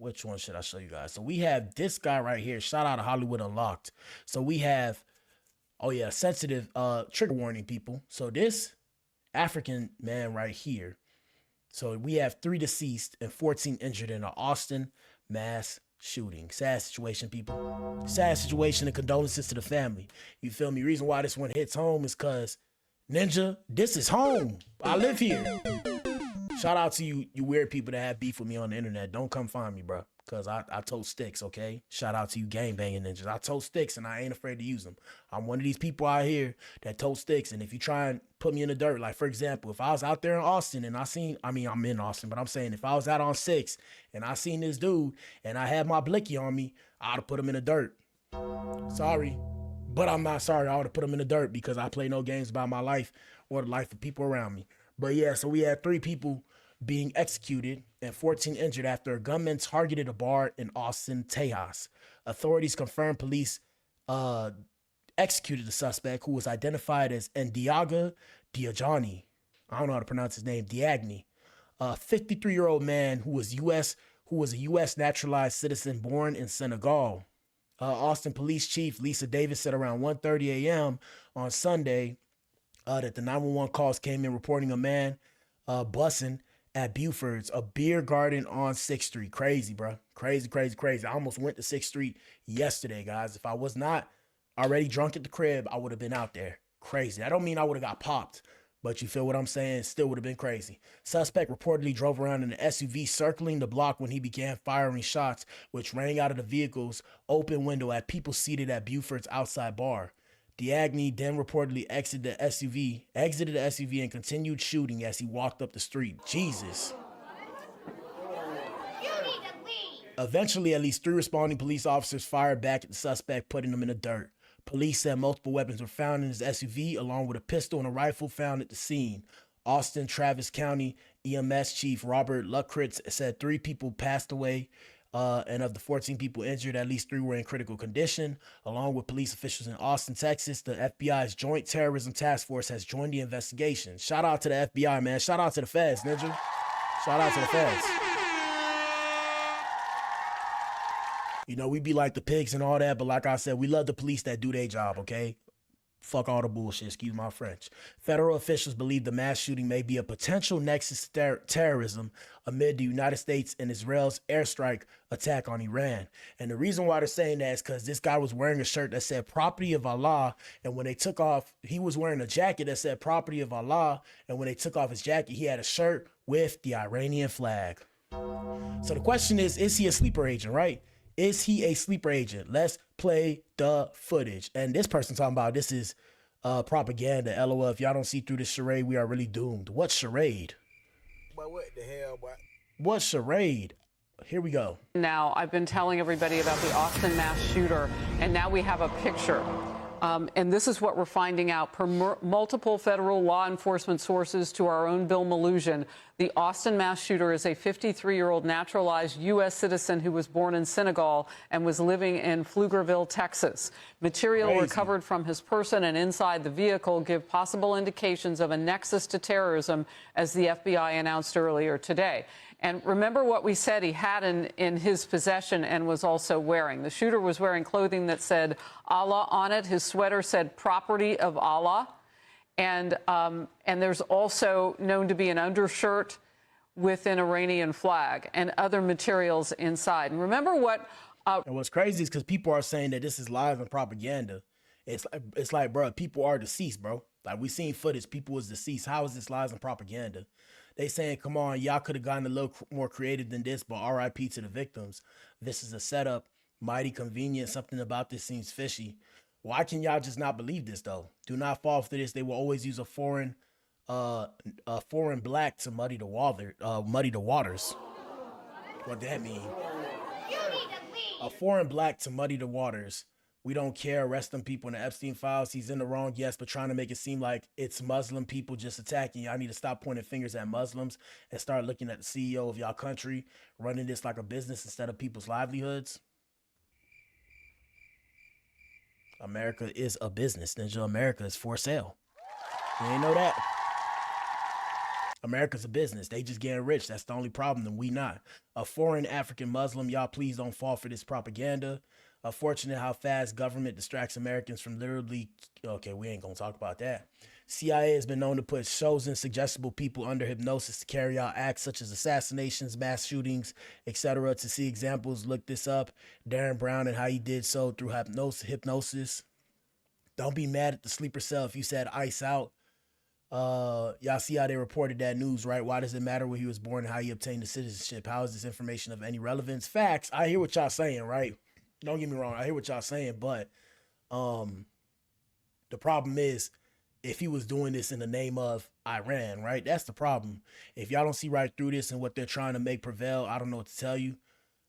which one should I show you guys? So we have this guy right here. Shout out to Hollywood Unlocked. So we have, oh yeah, sensitive trigger warning, people. So this African man right here. So we have 3 deceased and 14 injured in an Austin mass shooting. Sad situation, people. Sad situation, and condolences to the family. You feel me? Reason why this one hits home is because, Ninja, this is home. I live here. Shout out to you weird people that have beef with me on the internet. Don't come find me, bro. Because I tote sticks, okay? Shout out to you gangbanging ninjas. I tote sticks and I ain't afraid to use them. I'm one of these people out here that tote sticks. And if you try and put me in the dirt, like, for example, if I was out there in Austin and I'm in Austin, but I'm saying if I was out on 6 and I seen this dude and I had my blicky on me, I'd have put him in the dirt. Sorry, but I'm not sorry. I would have put him in the dirt because I play no games about my life or the life of people around me. But yeah, so we had 3 people being executed and 14 injured after a gunman targeted a bar in Austin, Tejas. Authorities confirmed police executed the suspect, who was identified as Ndiaga Diajani. I don't know how to pronounce his name. Diagni, a 53-year-old man who was a U.S. naturalized citizen born in Senegal. Austin Police Chief Lisa Davis said around 1:30 a.m. on Sunday that the 911 calls came in reporting a man bussing at Buford's, a beer garden on 6th Street. Crazy, bro. Crazy. I almost went to 6th Street yesterday, guys. If I was not already drunk at the crib, I would have been out there. Crazy. I don't mean I would have got popped, but you feel what I'm saying? Still would have been crazy. Suspect reportedly drove around in an SUV circling the block when he began firing shots, which rang out of the vehicle's open window at people seated at Buford's outside bar. Diagni then reportedly exited the SUV and continued shooting as he walked up the street. Jesus. Eventually, at least 3 responding police officers fired back at the suspect, putting him in the dirt. Police said multiple weapons were found in his SUV, along with a pistol and a rifle found at the scene. Austin Travis County EMS Chief Robert Luckritz said 3 people passed away, and of the 14 people injured, at least 3 were in critical condition. Along with police officials in Austin, Texas, the FBI's Joint Terrorism Task Force has joined the investigation. Shout out to the FBI, man. Shout out to the feds, Ninja. Shout out to the feds. You know, we be like the pigs and all that, but like I said, we love the police that do their job, okay? Fuck all the bullshit, excuse my French. Federal officials believe the mass shooting may be a potential nexus to terrorism amid the United States and Israel's airstrike attack on Iran. And the reason why they're saying that is because this guy was wearing a shirt that said property of Allah, and when they took off, he was wearing a jacket that said property of Allah, and when they took off his jacket, he had a shirt with the Iranian flag. So the question is he a sleeper agent, right? Is he a sleeper agent? Let's play the footage. And this person talking about this is propaganda. LOL. If y'all don't see through this charade, we are really doomed. What charade? But what the hell, boy? What charade? Here we go. Now, I've been telling everybody about the Austin mass shooter, and now we have a picture. And this is what we're finding out per multiple federal law enforcement sources to our own Bill Malhusian. The Austin mass shooter is a 53-year-old naturalized U.S. citizen who was born in Senegal and was living in Pflugerville, Texas. Material recovered from his person and inside the vehicle give possible indications of a nexus to terrorism, as the FBI announced earlier today. And remember what we said he had in his possession and was also wearing. The shooter was wearing clothing that said Allah on it. His sweater said property of Allah. And there's also known to be an undershirt with an Iranian flag and other materials inside. And remember what... and what's crazy is because people are saying that this is lies and propaganda. It's like, bro, people are deceased, bro. Like, we seen footage, people was deceased. How is this lies and propaganda? They saying, come on, y'all could have gotten a little more creative than this, but RIP to the victims. This is a setup, mighty convenient. Something about this seems fishy. Why can y'all just not believe this, though? Do not fall for this. They will always use a foreign black to muddy the waters. What does that mean? A foreign black to muddy the waters. We don't care. Arrest them people in the Epstein files. He's in the wrong, yes, but trying to make it seem like it's Muslim people just attacking. Y'all need to stop pointing fingers at Muslims and start looking at the CEO of y'all country running this like a business instead of people's livelihoods. America is a business. Ninja, America is for sale. You ain't know that? America's a business. They just getting rich. That's the only problem, and we not. A foreign African Muslim, y'all please don't fall for this propaganda. Unfortunate how fast government distracts Americans from literally, okay, we ain't gonna talk about that. CIA has been known to put chosen suggestible people under hypnosis to carry out acts such as assassinations, mass shootings, etc. To see examples, look this up. Darren Brown and how he did so through hypnosis. Don't be mad at the sleeper cell if you said ice out. Y'all see how they reported that news, right? Why does it matter where he was born and how he obtained the citizenship? How is this information of any relevance? Facts. I hear what y'all saying, right? Don't get me wrong. I hear what y'all saying, but the problem is if he was doing this in the name of Iran, right? That's the problem. If y'all don't see right through this and what they're trying to make prevail, I don't know what to tell you.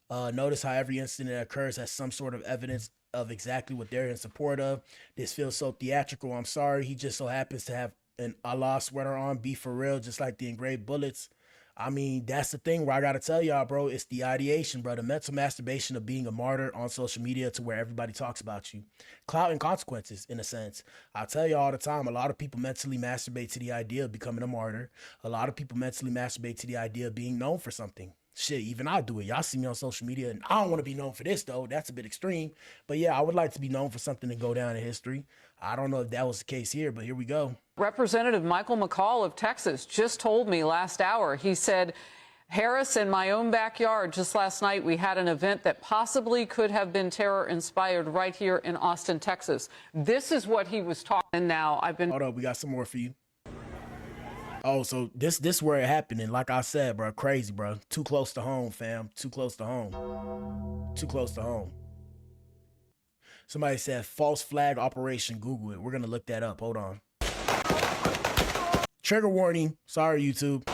Notice how every incident that occurs has some sort of evidence of exactly what they're in support of. This feels so theatrical. I'm sorry. He just so happens to have an Allah sweater on. Be for real, just like the engraved bullets. I mean, that's the thing where I got to tell y'all, bro, it's the ideation, bro. The mental masturbation of being a martyr on social media to where everybody talks about you. Clout and consequences, in a sense. I tell you all the time, a lot of people mentally masturbate to the idea of becoming a martyr. A lot of people mentally masturbate to the idea of being known for something. Shit, even I do it. Y'all see me on social media, and I don't want to be known for this, though. That's a bit extreme. But yeah, I would like to be known for something to go down in history. I don't know if that was the case here, but here we go. Representative Michael McCall of Texas just told me last hour, he said, Harris, in my own backyard, just last night, we had an event that possibly could have been terror-inspired right here in Austin, Texas. This is what he was talking. Now, Hold up, we got some more for you. Oh, so this where it happened, and like I said, bro, crazy, bro. Too close to home, fam. Too close to home. Too close to home. Somebody said false flag operation. Google it. We're gonna look that up. Hold on. Trigger warning. Sorry, YouTube.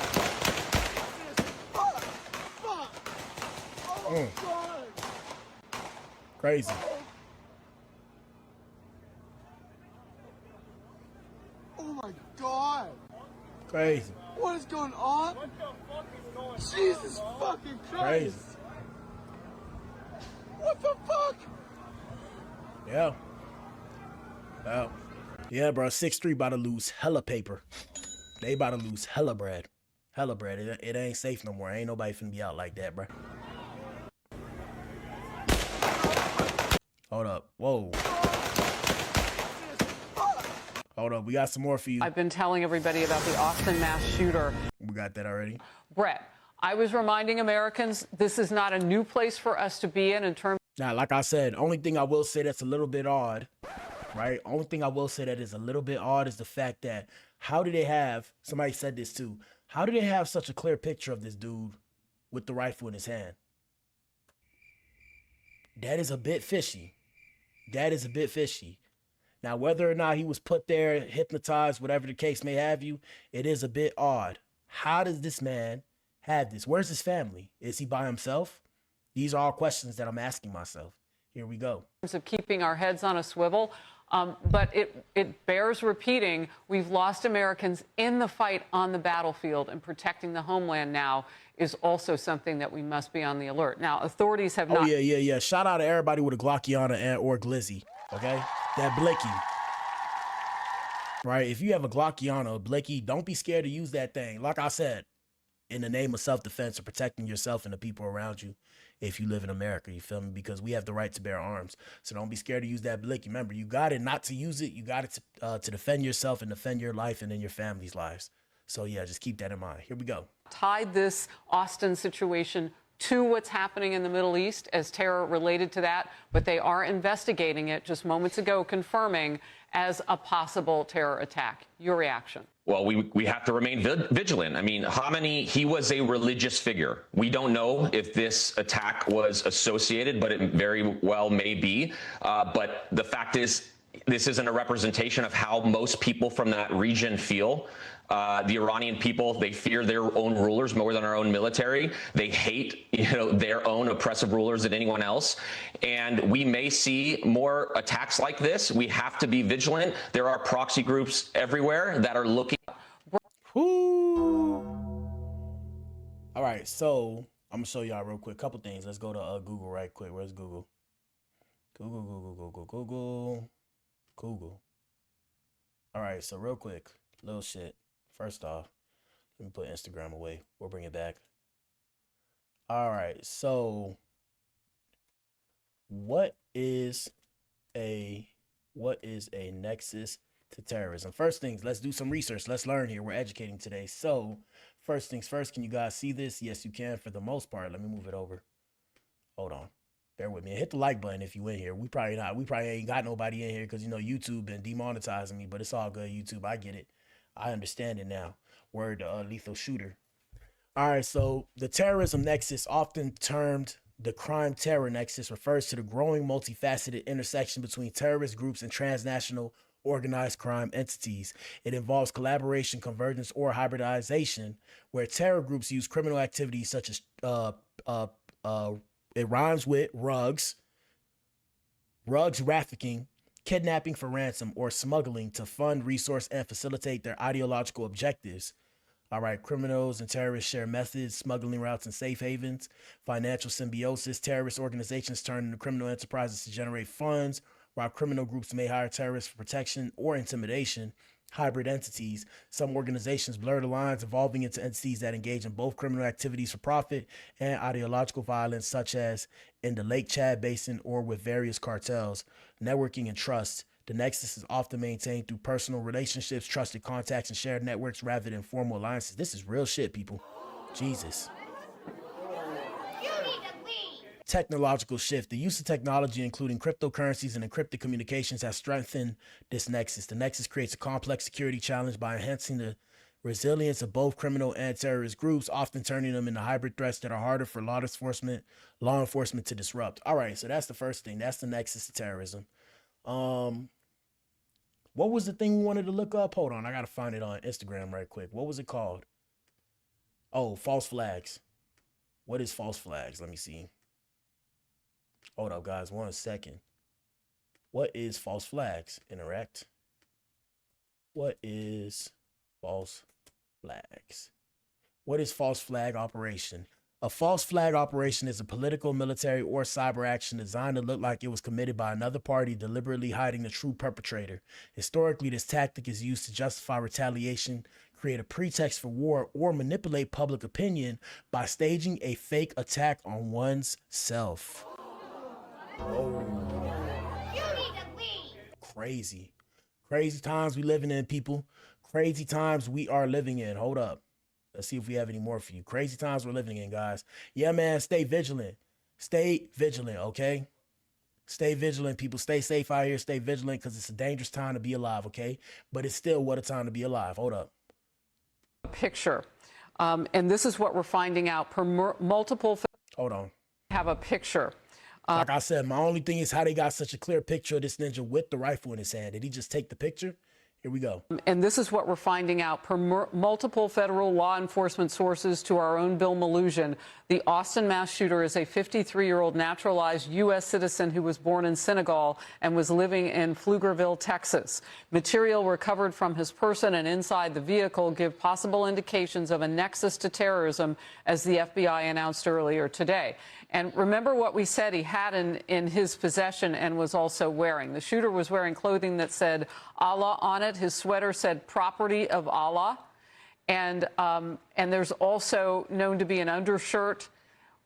Crazy. Oh my God! Crazy. What is going on? What the fuck is going on? Jesus fucking Christ! Crazy. What the fuck? Yeah. Well, yeah, bro. 6'3" about to lose hella paper. They about to lose hella bread. Hella bread. It ain't safe no more. Ain't nobody finna be out like that, bro. Hold up. Whoa. Hold up. We got some more for you. I've been telling everybody about the Austin mass shooter. We got that already. Brett, I was reminding Americans this is not a new place for us to be in terms. Now, like I said, only thing I will say that's a little bit odd, right? Only thing I will say that is a little bit odd is the fact that how do they have, somebody said this too, how do they have such a clear picture of this dude with the rifle in his hand? That is a bit fishy. That is a bit fishy. Now, whether or not he was put there, hypnotized, whatever the case may have you, it is a bit odd. How does this man have this? Where's his family? Is he by himself? These are all questions that I'm asking myself. Here we go. Of keeping our heads on a swivel, but it bears repeating. We've lost Americans in the fight on the battlefield, and protecting the homeland now is also something that we must be on the alert. Now, authorities have not. Oh, yeah. Shout out to everybody with a Glockiana and or Glizzy, okay? That Blicky. Right? If you have a Glockiana or Blicky, don't be scared to use that thing. Like I said, in the name of self-defense or protecting yourself and the people around you if you live in America, you feel me? Because we have the right to bear arms. So don't be scared to use that Blicky. Remember, you got it not to use it. You got it to defend yourself and defend your life and then your family's lives. So, yeah, just keep that in mind. Here we go. Tied this Austin situation to what's happening in the Middle East as terror related to that, but they are investigating it just moments ago, confirming as a possible terror attack. Your reaction? Well, we have to remain vigilant. I mean, Khamenei, he was a religious figure. We don't know if this attack was associated, but it very well may be. But the fact is, this isn't a representation of how most people from that region feel. The Iranian people, they fear their own rulers more than our own military. They hate, their own oppressive rulers than anyone else. And we may see more attacks like this. We have to be vigilant. There are proxy groups everywhere that are looking. Ooh. All right, so I'm gonna show y'all real quick. Couple things. Let's go to Google right quick. Where's Google? Google. All right, so real quick, little shit. First off, Let me put Instagram away. We'll bring it back. All right. So what is a nexus to terrorism? First things, let's do some research. Let's learn here. We're educating today. So first things first, can you guys see this? Yes, you can for the most part. Let me move it over. Hold on. Bear with me. Hit the like button if you in here. We probably ain't got nobody in here because, you know, YouTube been demonetizing me, but it's all good, YouTube. I get it. I understand it now. Word lethal shooter. All right, so the terrorism nexus, often termed the crime terror nexus, refers to the growing multifaceted intersection between terrorist groups and transnational organized crime entities. It involves collaboration, convergence, or hybridization, where terror groups use criminal activities such as it rhymes with rugs trafficking, kidnapping for ransom, or smuggling to fund, resource, and facilitate their ideological objectives. All right, criminals and terrorists share methods, smuggling routes, and safe havens. Financial symbiosis. Terrorist organizations turn into criminal enterprises to generate funds, while criminal groups may hire terrorists for protection or intimidation. Hybrid entities. Some organizations blur the lines, evolving into entities that engage in both criminal activities for profit and ideological violence, such as in the Lake Chad Basin or with various cartels. Networking and trust. The nexus is often maintained through personal relationships, trusted contacts, and shared networks rather than formal alliances. This is real shit, people. Jesus. Technological shift. The use of technology, including cryptocurrencies and encrypted communications, has strengthened this nexus. The nexus creates a complex security challenge by enhancing the resilience of both criminal and terrorist groups, often turning them into hybrid threats that are harder for law enforcement to disrupt. All right, so that's the first thing. That's the nexus to terrorism. What was the thing we wanted to look up? Hold on, I gotta find it on Instagram right quick. What was it called? Oh, false flags. What is false flags? Let me see. Hold up, guys, 1 second. What is false flags? Interact. What is false flags? What is false flag operation? A false flag operation is a political, military, or cyber action designed to look like it was committed by another party, deliberately hiding the true perpetrator. Historically, this tactic is used to justify retaliation, create a pretext for war, or manipulate public opinion by staging a fake attack on one's self. Oh. Crazy. Crazy times we living in, people. Crazy times we are living in. Hold up. Let's see if we have any more for you. Crazy times we're living in, guys. Yeah, man, stay vigilant. Stay vigilant, okay? Stay vigilant, people. Stay safe out here. Stay vigilant because it's a dangerous time to be alive, okay? But it's still what a time to be alive. Hold up. Picture. And this is what we're finding out per multiple. Hold on. Have a picture. Like I said, my only thing is how they got such a clear picture of this ninja with the rifle in his hand. Did he just take the picture? Here we go. And this is what we're finding out per multiple federal law enforcement sources to our own Bill Malusian. The Austin mass shooter is a 53-year-old naturalized U.S. citizen who was born in Senegal and was living in Pflugerville, Texas. Material recovered from his person and inside the vehicle give possible indications of a nexus to terrorism, as the FBI announced earlier today. And remember what we said he had in his possession and was also wearing. The shooter was wearing clothing that said Allah on it. His sweater said property of Allah. And there's also known to be an undershirt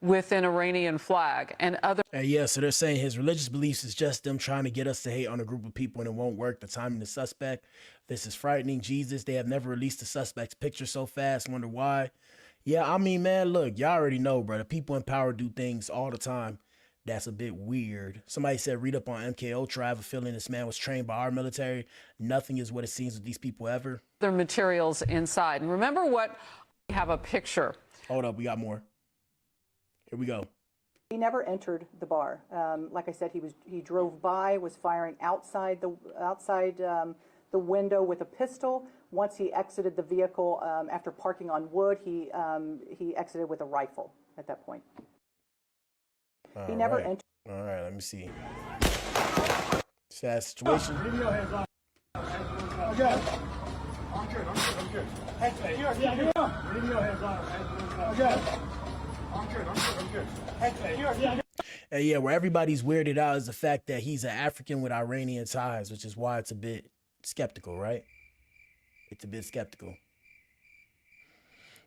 with an Iranian flag and other. Yeah, so they're saying his religious beliefs is just them trying to get us to hate on a group of people and it won't work. The timing the suspect. This is frightening. Jesus, they have never released the suspect's picture so fast. Wonder why. Yeah, I mean, man, look, y'all already know, brother. People in power do things all the time. That's a bit weird. Somebody said, read up on MK Ultra. I have a feeling this man was trained by our military. Nothing is what it seems with these people ever. Other materials inside. And remember what we have a picture. Hold up, we got more. Here we go. He never entered the bar. Like I said, he drove by, was firing outside the window with a pistol. Once he exited the vehicle after parking on wood, he exited with a rifle at that point. He never entered. All right, let me see. Sad situation. Okay. I'm good. I'm good. Hey, And yeah, where everybody's weirded out is the fact that he's an African with Iranian ties, which is why it's a bit skeptical, right? It's a bit skeptical.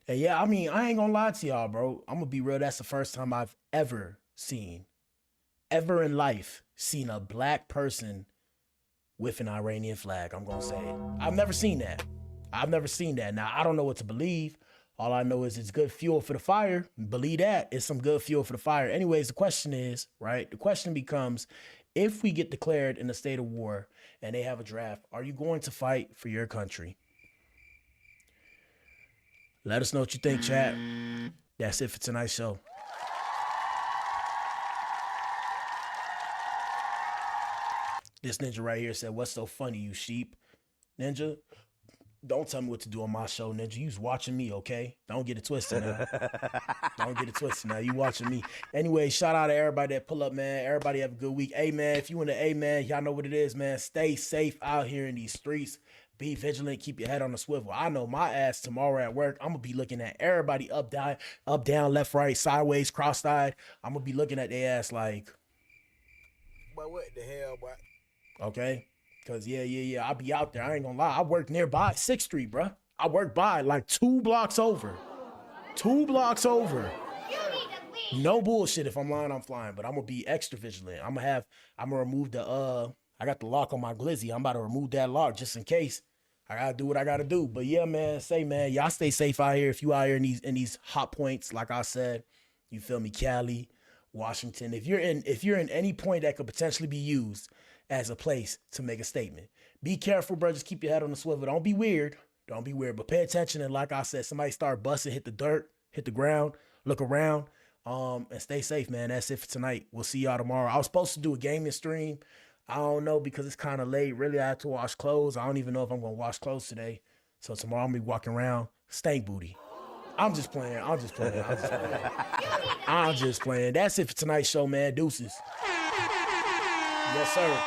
And yeah, I mean, I ain't gonna lie to y'all, bro. I'm gonna be real. That's the first time I've ever in life, seen a black person with an Iranian flag. I'm gonna say it. I've never seen that. Now, I don't know what to believe. All I know is it's good fuel for the fire. Believe that. It's some good fuel for the fire. Anyways, the question is, right? The question becomes, if we get declared in a state of war and they have a draft, are you going to fight for your country? Let us know what you think, chat. That's it for tonight's show. This ninja right here said, "What's so funny, you sheep?" Ninja, don't tell me what to do on my show, Ninja. You's watching me, okay? Don't get it twisted now. You watching me. Anyway, shout out to everybody that pull up, man. Everybody have a good week. Hey, man, if you in the A, man, y'all know what it is, man. Stay safe out here in these streets. Be vigilant. Keep your head on the swivel. I know my ass tomorrow at work, I'm going to be looking at everybody up, down, left, right, sideways, cross-eyed. I'm going to be looking at their ass like, But what the hell, boy? okay? Because, yeah, I'll be out there. I ain't going to lie. I work nearby 6th Street, bro. I work by like 2 blocks over. 2 blocks over. No bullshit. If I'm lying, I'm flying. But I'm going to be extra vigilant. I'm going to remove the, I got the lock on my glizzy. I'm about to remove that lock just in case. I got to do what I got to do. But yeah, man, y'all stay safe out here. If you out here in these hot points, like I said, you feel me, Cali, Washington. If you're in any point that could potentially be used as a place to make a statement, be careful, bro. Just keep your head on the swivel. Don't be weird, but pay attention. And like I said, somebody start busting, hit the dirt, hit the ground, look around, and stay safe, man. That's it for tonight. We'll see y'all tomorrow. I was supposed to do a gaming stream. I don't know because it's kind of late. Really, I have to wash clothes. I don't even know if I'm going to wash clothes today. So tomorrow I'm going to be walking around stank booty. I'm just playing. That's it for tonight's show, man. Deuces. Yes, sir.